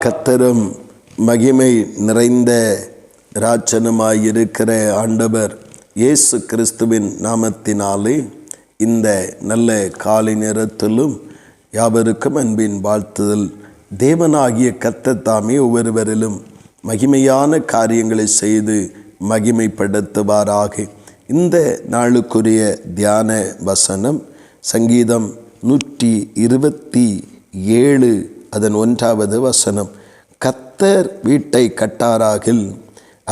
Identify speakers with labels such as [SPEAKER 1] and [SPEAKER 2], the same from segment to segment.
[SPEAKER 1] கர்த்தரும் மகிமை நிறைந்த இராட்சனுமாயிருக்கிற ஆண்டவர் இயேசு கிறிஸ்துவின் நாமத்தினாலே இந்த நல்ல காலை நேரத்திலும் யாவருக்கும் அன்பின் வாழ்த்துதல். தேவனாகிய கர்த்தர் தாமே ஒவ்வொருவரிலும் மகிமையான காரியங்களை செய்து மகிமைப்படுத்துவாராக. இந்த நாளுக்குரிய தியான வசனம் சங்கீதம் 127 அதன் 1வது வசனம். கர்த்தர் வீட்டை கட்டாராகில்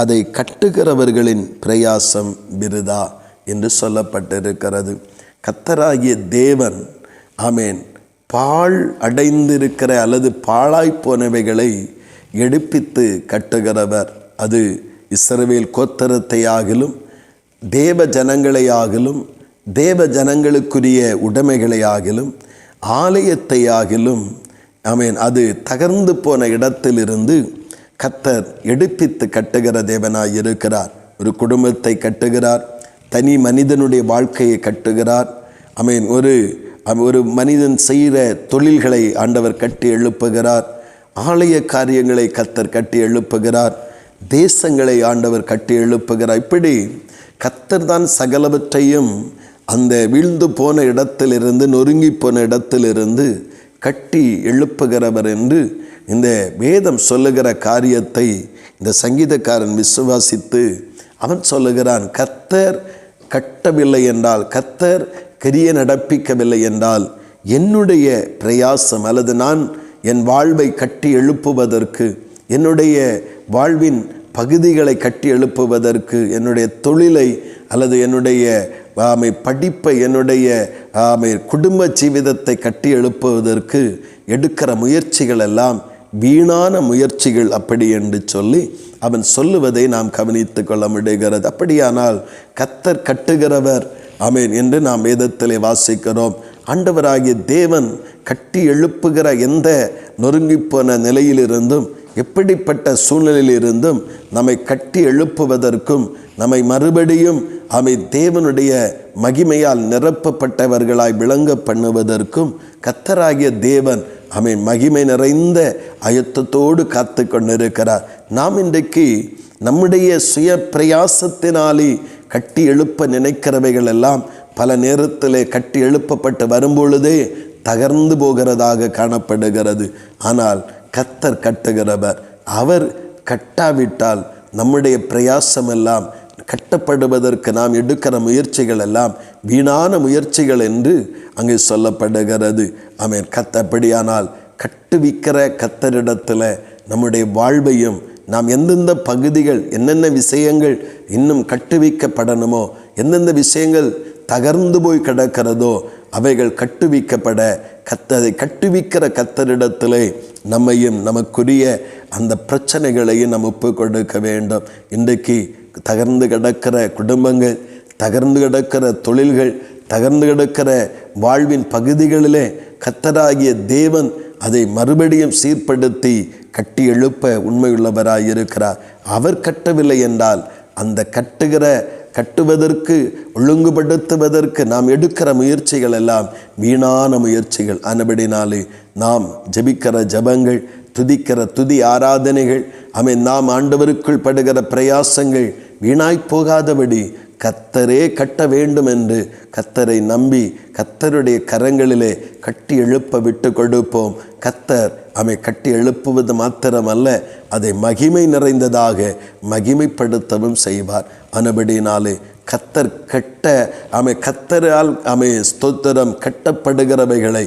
[SPEAKER 1] அதை கட்டுகிறவர்களின் பிரயாசம் விருதா என்று சொல்லப்பட்டிருக்கிறது. கர்த்தராகிய தேவன் ஆமேன் பாழ் அடைந்திருக்கிற அல்லது பாழாய் போனவைகளை எடுப்பித்து கட்டுகிறவர். அது இஸ்ரவேல் கோத்திரத்தையாகிலும் தேவ ஜனங்களையாகிலும் தேவ ஜனங்களுக்குரிய உடைமைகளையாகிலும் ஆலயத்தையாகிலும் ஆமேன் அது தகர்ந்து போன இடத்திலிருந்து கர்த்தர் எடுப்பித்து கட்டுகிற தேவனாய் இருக்கிறார். ஒரு குடும்பத்தை கட்டுகிறார், தனி மனிதனுடைய வாழ்க்கையை கட்டுகிறார். ஆமேன் ஒரு மனிதன் செய்கிற தொழில்களை ஆண்டவர் கட்டி எழுப்புகிறார். ஆலய காரியங்களை கர்த்தர் கட்டி எழுப்புகிறார். தேசங்களை ஆண்டவர் கட்டி எழுப்புகிறார். இப்படி கர்த்தர் தான் சகலவற்றையும் அந்த வீழ்ந்து போன இடத்திலிருந்து நொறுங்கி போன இடத்திலிருந்து கட்டி எழுப்புகிறவர் என்று இந்த வேதம் சொல்லுகிற காரியத்தை இந்த சங்கீதக்காரன் விசுவாசித்து அவன் சொல்லுகிறான். கர்த்தர் கட்டவில்லை என்றால், கர்த்தர் கிரியை நடப்பிக்கவில்லை என்றால், என்னுடைய பிரயாசம் அல்லது நான் என் வாழ்வை கட்டி எழுப்புவதற்கு, என்னுடைய வாழ்வின் பகுதிகளை கட்டி எழுப்புவதற்கு, என்னுடைய தொழிலை அல்லது என்னுடைய படிப்பை, என்னுடைய குடும்ப ஜீவிதத்தை கட்டி எழுப்புவதற்கு எடுக்கிற முயற்சிகள் எல்லாம் வீணான முயற்சிகள் அப்படி என்று சொல்லி அவன் சொல்லுவதை நாம் கவனித்து கொள்ள முடிகிறது. அப்படியானால் கர்த்தர் கட்டுகிறவர் ஆமேன் என்று நாம் வேதத்திலே வாசிக்கிறோம். ஆண்டவராகிய தேவன் கட்டி எழுப்புகிற எந்த நொறுங்கிப்போன நிலையிலிருந்தும் எப்படிப்பட்ட சூழ்நிலையிலிருந்தும் நம்மை கட்டி எழுப்புவதற்கும் நம்மை மறுபடியும் தேவனுடைய மகிமையால் நிரப்பப்பட்டவர்களாய் விளங்க பண்ணுவதற்கும் கர்த்தராகிய தேவன் மகிமை நிறைந்த ஆயத்தத்தோடு காத்து கொண்டிருக்கிறார். நாம் இன்றைக்கு நம்முடைய சுய பிரயாசத்தினாலே கட்டி எழுப்ப நினைக்கிறவைகள் எல்லாம் பல நேரத்தில் கட்டி எழுப்பப்பட்டு வரும்பொழுதே தகர்ந்து போகிறதாக காணப்படுகிறது. ஆனால் கர்த்தர் கட்டுகிறவர். அவர் கட்டாவிட்டால் நம்முடைய பிரயாசம் எல்லாம், கட்டப்படுவதற்கு நாம் எடுக்கிற முயற்சிகள் எல்லாம் வீணான முயற்சிகள் என்று அங்கே சொல்லப்படுகிறது. ஆமென். அப்படியானால் கட்டுவிக்கிற கர்த்தரிடத்தில் நம்முடைய வாழ்வையும் நாம் எந்தெந்த பகுதிகள், என்னென்ன விஷயங்கள் இன்னும் கட்டுவிக்கப்படணுமோ, எந்தெந்த விஷயங்கள் தகர்ந்து போய் கிடக்கிறதோ அவைகள் கட்டுவிக்கப்பட அதை கட்டுவிக்கிற கர்த்தரிடத்திலே நம்மையும் நமக்குரிய அந்த பிரச்சனைகளையும் நாம் ஒப்பு கொடுக்க வேண்டும். இன்றைக்கு தகர்ந்து கிடக்கிற குடும்பங்கள், தகர்ந்து கிடக்கிற தொழில்கள், தகர்ந்து கிடக்கிற வாழ்வின் பகுதிகளிலே கர்த்தராகிய தேவன் அதை மறுபடியும் சீர்படுத்தி கட்டி எழுப்ப உண்மையுள்ளவராயிருக்கிறார். அவர் கட்டவில்லை என்றால் அந்த கட்டுவதற்கு ஒழுங்குபடுத்துவதற்கு நாம் எடுக்கிற முயற்சிகள் எல்லாம் வீணான முயற்சிகள். ஆனபடினாலே நாம் ஜெபிக்கிற ஜெபங்கள், துதிக்கிற துதி ஆராதனைகள், நாம் ஆண்டவருக்குள் படுகிற பிரயாசங்கள் வீணாய் போகாதபடி கர்த்தரே கட்ட வேண்டும் என்று கர்த்தரை நம்பி கர்த்தருடைய கரங்களிலே கட்டி எழுப்ப விட்டு கொடுப்போம். கர்த்தர் கட்டி எழுப்புவது மாத்திரமல்ல, அதை மகிமை நிறைந்ததாக மகிமைப்படுத்தவும் செய்வார். ஆனபடினாலே கர்த்தர் கர்த்தரால் ஸ்தோத்திரம் கட்டப்படுகிறவைகளை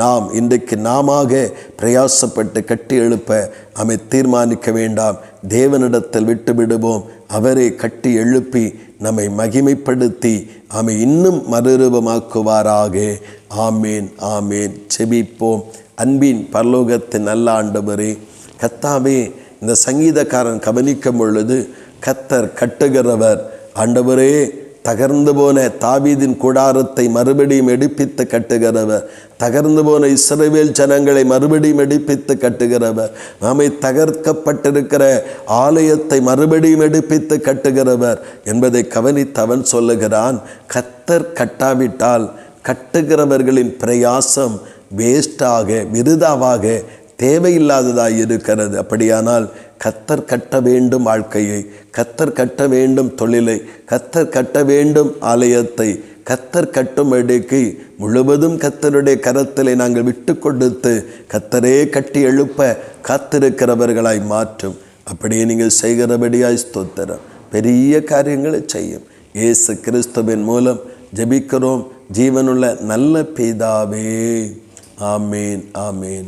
[SPEAKER 1] நாம் இன்றைக்கு நாமாக பிரயாசப்பட்டு கட்டி எழுப்ப தீர்மானிக்க வேண்டாம். தேவனிடத்தில் விட்டு விடுவோம். அவரை கட்டி எழுப்பி நம்மை மகிமைப்படுத்தி இன்னும் மறுரூபமாக்குவாராக. ஆமேன், ஆமேன். செபிப்போம். அன்பின் பரலோகத்தின் நல்ல ஆண்டவரே, கர்த்தாவே, இந்த சங்கீதக்காரன் கவனிக்கும் பொழுது கர்த்தர் கட்டுகிறவர். ஆண்டவரே, தகர்ந்து போன தாவீதின் கூடாரத்தை மறுபடியும் எடுப்பித்து கட்டுகிறவர். தகர்ந்து போன இஸ்ரவேல் ஜனங்களை மறுபடியும் எடுப்பித்து கட்டுகிறவர். தகர்க்கப்பட்டிருக்கிற ஆலயத்தை மறுபடியும் எடுப்பித்து கட்டுகிறவர் என்பதை கவனித்து அவன் சொல்லுகிறான். கர்த்தர் கட்டாவிட்டால் கட்டுகிறவர்களின் பிரயாசம் வேஸ்டாக, விருதாவாக தேவையில்லாததாய் இருக்கிறது. அப்படியானால் கர்த்தர் கட்ட வேண்டும் வாழ்க்கையை, கர்த்தர் கட்ட வேண்டும் தொழிலை, கர்த்தர் கட்ட வேண்டும் ஆலயத்தை, கர்த்தர் கட்டும்படிக்கு முழுவதும் கர்த்தருடைய கரத்திலே நாங்கள் விட்டு கொடுத்து கர்த்தரே கட்டி எழுப்ப காத்திருக்கிறவர்களாய் மாற்றும். அப்படியே நீங்கள் செய்கிறபடியாய் ஸ்தோத்திரம். பெரிய காரியங்களை செய்யும். இயேசு கிறிஸ்துவின் மூலம் ஜெபிக்கிறோம் ஜீவனுள்ள நல்ல பிதாவே. ஆமேன், ஆமேன்.